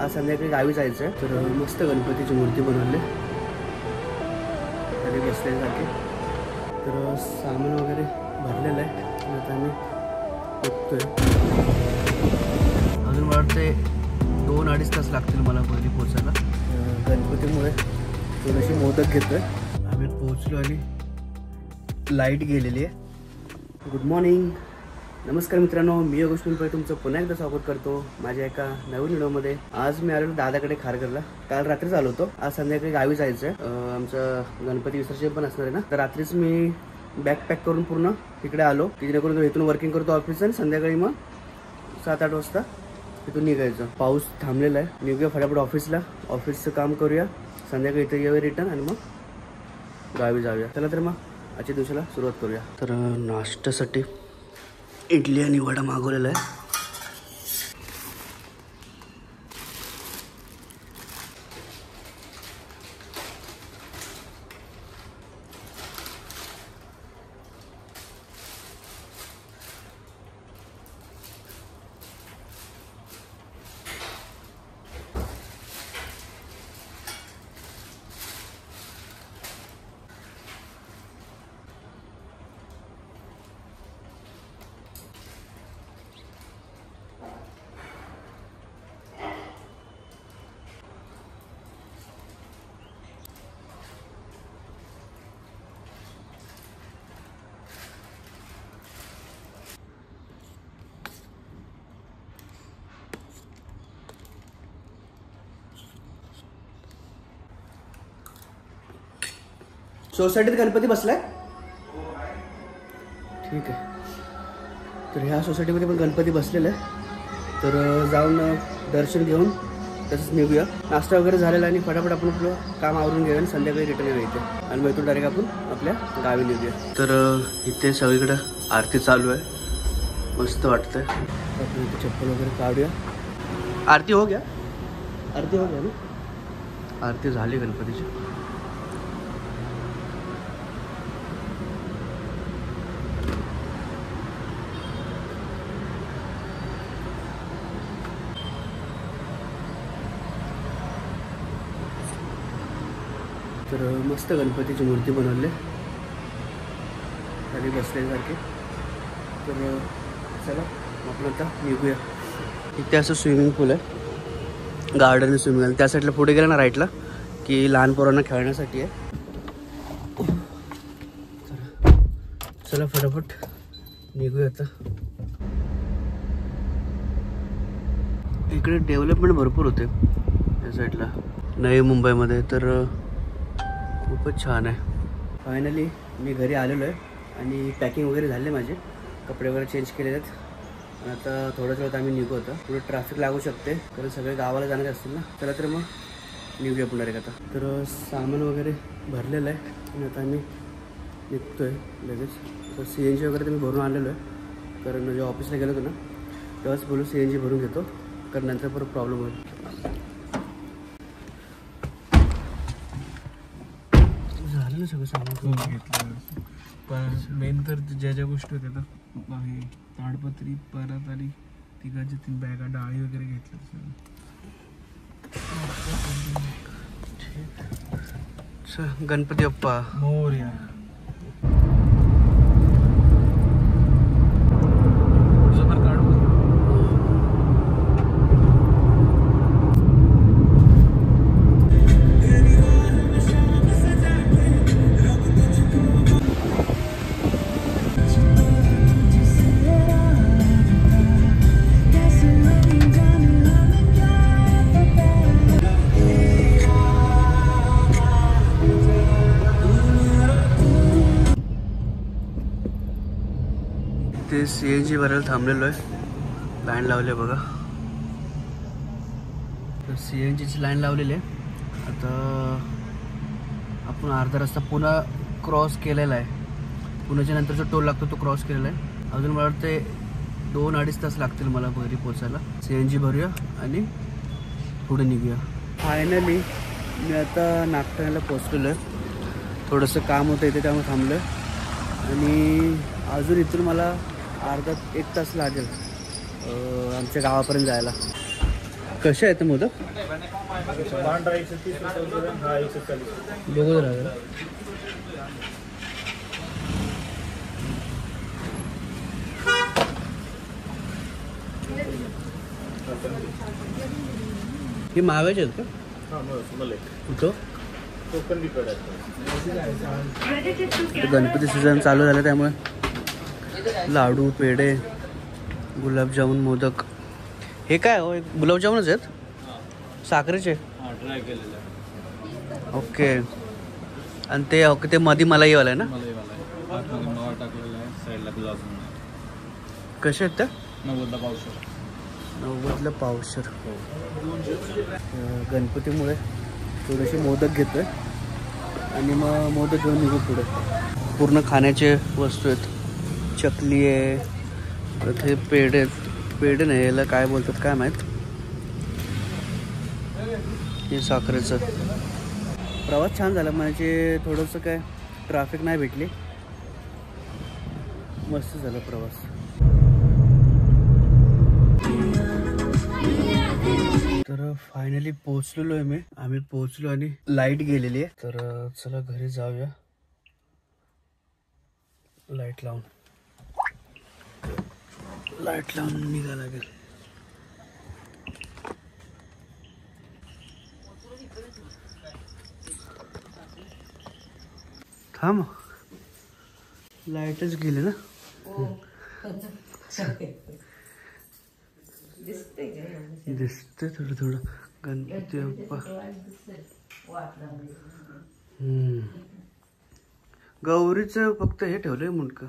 आज संध्याकाळी गावी जायचं आहे, तर मस्त गणपतीची मूर्ती बनवली तरी बसल्यासारखे. तर सामान वगैरे भरलेलं आहे. आता आम्ही निघतोय. अजून मला वाटते 2-2.5 तास लागतील मला पहिली पोचायला. गणपतीमुळे थोडीशी मोदक घेतोय. आम्ही पोचलो आणि लाईट गेलेली आहे. गुड मॉर्निंग, नमस्कार मित्रांनो, मी योगेश पिंपळे तुमचं पुन्हा एकदा स्वागत करतो माझ्या एका नवीन व्हिडिओमध्ये. आज मी आलो दादाकडे खारघरला. काल रात्रीच आलो होतो. आज संध्याकाळी गावी जायचं आहे. आमचं गणपती विसर्जन पण असणार आहे ना, तर रात्रीच मी बॅग पॅक करून पूर्ण तिकडे आलो की जेणेकरून इथून वर्किंग करतो ऑफिस आणि संध्याकाळी मग 7-8 वाजता इथून निघायचं. पाऊस थांबलेला आहे. निघूया फटाफट ऑफिसला, ऑफिसचं काम करूया, संध्याकाळी इथे येऊया रिटर्न आणि मग गावी जाऊया. चला तर मग आजच्या दिवसाला सुरुवात करूया. तर नाश्त्यासाठी इडली आणि वडा मागवलेला आहे. सोसायटीत गणपती बसलाय, ठीक आहे. तर ह्या सोसायटीमध्ये पण गणपती बसलेला आहे. तर जाऊन दर्शन घेऊन तसंच निघूया. नाश्ता वगैरे झालेला आणि फटाफट आपण आपलं काम आवरून घेऊया आणि संध्याकाळी रिटर्न येऊ इथे आणि मग इथून डायरेक्ट आपण आपल्या गावी निघूया. तर इथे सगळीकडे आरती चालू आहे, मस्त वाटतंय. आपण इथे चप्पल वगैरे काढूया. आरती हो गया, आरती हो गया ना, आरती झाली गणपतीची. तर मस्त गणपतीची मूर्ती बनवली खाली बसल्यासारखे. तर चला आपण आता निघूया. इथे असं स्विमिंग पूल आहे, गार्डन स्विमिंग पूल. त्या साईडला पुढे गेला ना राईटला की लहान पोरांना खेळण्यासाठी आहे. चला फटाफट निघूया आता. इकडे डेव्हलपमेंट भरपूर होते या साईडला नवी मुंबईमध्ये, तर खूपच छान आहे. फायनली मी घरी आलेलो आहे आणि पॅकिंग वगैरे झाले, माझे कपडे वगैरे चेंज केलेले आहेत. आणि आता थोड्याच वेळात आम्ही निघू. आता पुढे ट्रॅफिक लागू शकते कारण सगळे गावाला जाणारे असतील ना. चला तर मग निघूया पुन्हा एक. आता तर सामान वगैरे भरलेलं आहे आणि आता आम्ही निघतो आहे लगेच. तर CNG वगैरे तर मी भरून आणलेलो आहे, कारण जेव्हा ऑफिसला गेलो होतो ना तेव्हाच बोलू CNG भरून घेतो, कारण नंतर परत प्रॉब्लेम होईल. सगळं सामान घेतलं, पण मेन तर ज्या गोष्टी होत्या तर आहे ताडपत्री, परत आणि 3 बॅगा डाळी वगैरे घेतल्या. गणपती बाप्पा मोरया. ते CNG भरायला थांबलेलो आहे. लाईन लावली आहे बघा. तर CNGची लाईन लावलेली आहे. आता आपण अर्धा रस्ता पुन्हा क्रॉस केलेला आहे. पुण्याच्या नंतर जो टोल लागतो तो क्रॉस केलेला आहे. अजून मला वाटते 2-2.5 तास लागतील मला घरी पोचायला. CNG भरूया आणि पुढे निघूया. फायनली मी आता नागठाण्याला पोचलेलो आहे. थोडंसं काम होतं इथे त्यामुळे थांबलं आहे आणि अजून इथून मला अर्धा 1 तास लागेल आमच्या गावापर्यंत जायला. कसे आहेत मोदक? बघू जरा. हे माव्याचे आहेत का? गणपती सीझन चालू झाला त्यामुळे लाडू, पेढे, गुलाबजामुन, मोदक. हे काय हो? गुलाबजामुनच आहेत? साखरेचे? ओके. आणि ते मध्ये मलाईवाला आहे ना? कसे आहेत त्या? 90ला पावशेर. गणपतीमुळे थोडेसे मोदक घेतोय आणि मग मोदक घेऊन निघू पुढे. पूर्ण खाण्याचे वस्तू आहेत. चकली आहे, परत हे पेढे आहेत. पेढे नाही, याला काय बोलतात काय माहीत. हे साखरेचं. प्रवास छान झाला, म्हणजे थोडंसं काय ट्रॅफिक नाही भेटली. मस्त झाला प्रवास. तर फायनली पोहोचलेलो आहे आम्ही पोहोचलो आणि लाईट गेलेली आहे. तर चला घरी जाऊया. लाईट लावून निघा लागेल. थांब, लाईटच गेली ना. दिसते थोडं गणपती बाप्पा. गौरीचं फक्त हे ठेवलंय मुंडक.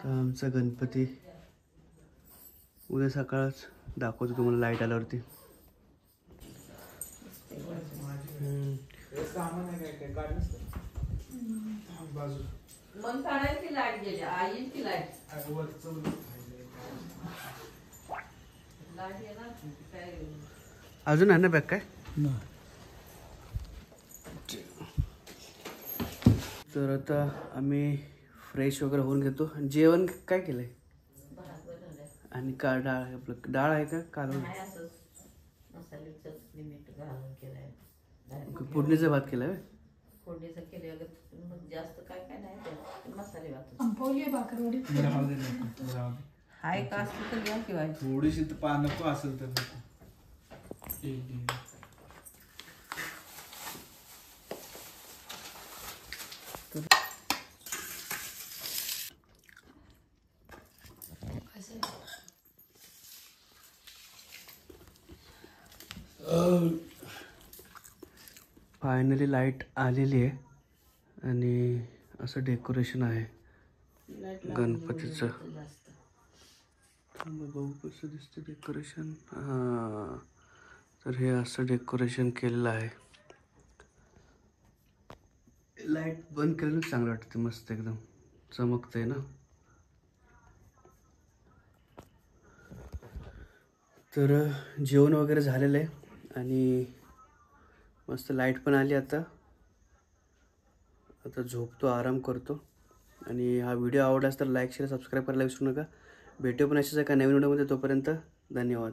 आमचा गणपती उद्या सकाळच दाखवतो तुम्हाला लाईट आल्यावरती. अजून आहे ना बॅग काय? तर आता आम्ही फ्रेश वगैरे होऊन घेतो. जेवण काय केलंय? आणि का डाळ आपलं डाळ आहे का कालवण? फोडणीचा भात केलाय. फोडणीचा केलेलं जास्त काय काय नाही, मसाले भात. हाय का असलं तर घ्या किंवा थोडीशी पानं तो असेल तर फायनली लाईट आलेली आहे आणि असं डेकोरेशन आहे गणपतीचं. बघू कसं दिसतं डेकोरेशन. हां, तर हे असं डेकोरेशन केलेलं आहे. लाईट बंद केलं चांगलं वाटतं, मस्त एकदम चमकतंय ना. तर जेवण वगैरे झालेलं आहे आणि मस्त लाईट पण आली. आता झोपतो, आराम करतो. आणि हा व्हिडिओ आवडलास तर लाईक, शेअर, सबस्क्राईब करायला विसरू नका. भेटू पण अशाच एका नवीन व्हिडिओमध्ये. तोपर्यंत धन्यवाद.